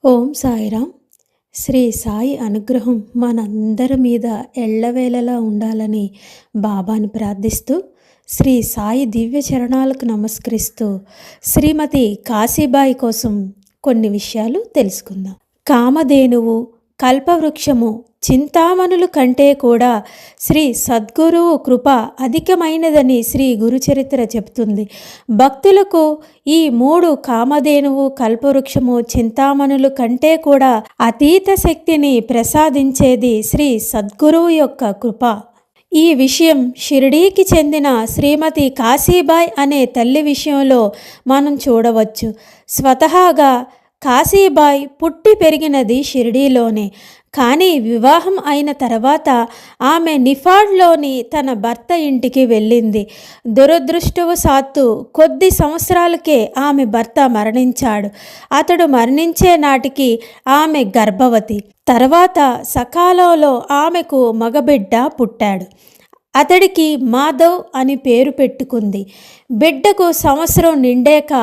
ఓం సాయిరామ్. శ్రీ సాయి అనుగ్రహం మనందరి మీద ఎల్లవేళలా ఉండాలని బాబాని ప్రార్థిస్తూ, శ్రీ సాయి దివ్య చరణాలకు నమస్కరిస్తూ శ్రీమతి కాశీబాయి కోసం కొన్ని విషయాలు తెలుసుకుందాం. కామధేనువు, కల్పవృక్షము, చింతామణులు కంటే కూడా శ్రీ సద్గురువు కృప అధికమైనదని శ్రీ గురుచరిత్ర చెబుతుంది. భక్తులకు ఈ మూడు, కామధేనువు, కల్పవృక్షము, చింతామణులు కంటే కూడా అతీత శక్తిని ప్రసాదించేది శ్రీ సద్గురువు యొక్క కృప. ఈ విషయం షిరిడీకి చెందిన శ్రీమతి కాశీబాయి అనే తల్లి విషయంలో మనం చూడవచ్చు. స్వతహాగా కాశీబాయి పుట్టి పెరిగినది షిరిడీలోనే. కానీ వివాహం అయిన తర్వాత ఆమె నిఫాడ్లోని తన భర్త ఇంటికి వెళ్ళింది. దురదృష్టవశాత్తు కొద్ది సంవత్సరాలకే ఆమె భర్త మరణించాడు. అతడు మరణించే నాటికి ఆమె గర్భవతి. తర్వాత సకాలంలో ఆమెకు మగబిడ్డ పుట్టాడు. అతడికి మాధవ్ అని పేరు పెట్టుకుంది. బిడ్డకు సంవత్సరం నిండాక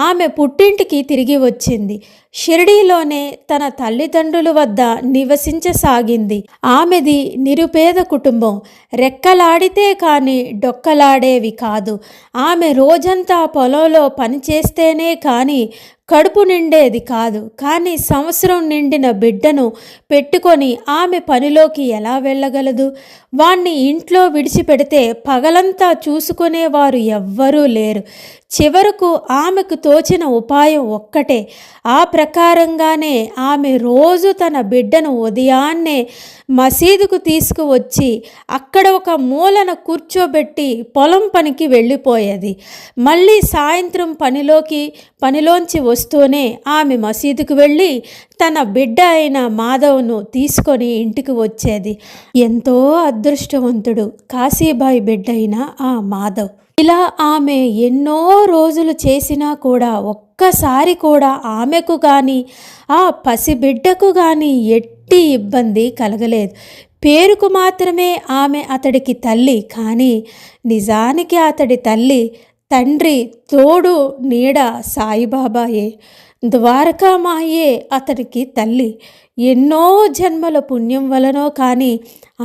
ఆమె పుట్టింటికి తిరిగి వచ్చింది. షిరిడీలోనే తన తల్లిదండ్రుల వద్ద నివసించసాగింది. ఆమెది నిరుపేద కుటుంబం. రెక్కలాడితే కానీ డొక్కలాడేవి కాదు. ఆమె రోజంతా పొలంలో పనిచేస్తేనే కానీ కడుపు నిండేది కాదు. కానీ సంవత్సరం నిండిన బిడ్డను పెట్టుకొని ఆమె పనిలోకి ఎలా వెళ్ళగలదు? వాణ్ణి ఇంట్లో విడిచిపెడితే పగలంతా చూసుకునేవారు ఎవ్వరూ లేరు. చివరకు ఆమెకు తోచిన ఉపాయం ఒక్కటే. ఆ ప్రకారంగానే ఆమె రోజు తన బిడ్డను ఉదయాన్నే మసీదుకు తీసుకువచ్చి అక్కడ ఒక మూలన కూర్చోబెట్టి పొలం పనికి వెళ్ళిపోయేది. మళ్ళీ సాయంత్రం పనిలోంచి వస్తూనే ఆమె మసీదుకు వెళ్ళి తన బిడ్డ అయిన మాధవ్ను తీసుకొని ఇంటికి వచ్చేది. ఎంతో అదృష్టవంతుడు కాశీబాయి బిడ్డ అయిన ఆ మాధవ్. ఇలా ఆమె ఎన్నో రోజులు చేసినా కూడా ఒక్కసారి కూడా ఆమెకు కానీ ఆ పసిబిడ్డకు కానీ ఎట్టి ఇబ్బంది కలగలేదు. పేరుకు మాత్రమే ఆమె అతడికి తల్లి, కానీ నిజానికి అతడి తండ్రి తోడు నీడ సాయిబాబాయే. ద్వారకామాయే అతడికి తల్లి. ఎన్నో జన్మల పుణ్యం వలనో కానీ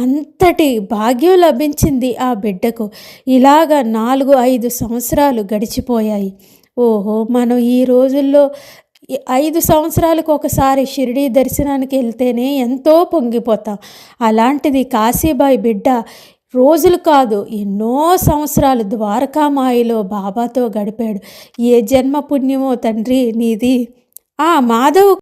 అంతటి భాగ్యం లభించింది ఆ బిడ్డకు. ఇలాగ 4-5 సంవత్సరాలు గడిచిపోయాయి. ఓహో, మనం ఈ రోజుల్లో 5 సంవత్సరాలకు ఒకసారి షిరిడీ దర్శనానికి వెళ్తేనే ఎంతో పొంగిపోతాం. అలాంటిది కాశీబాయి బిడ్డ రోజులు కాదు, ఎన్నో సంవత్సరాలు ద్వారకామాయిలో బాబాతో గడిపాడు. ఏ జన్మ పుణ్యమో తండ్రి నీది. ఆ మాధవ్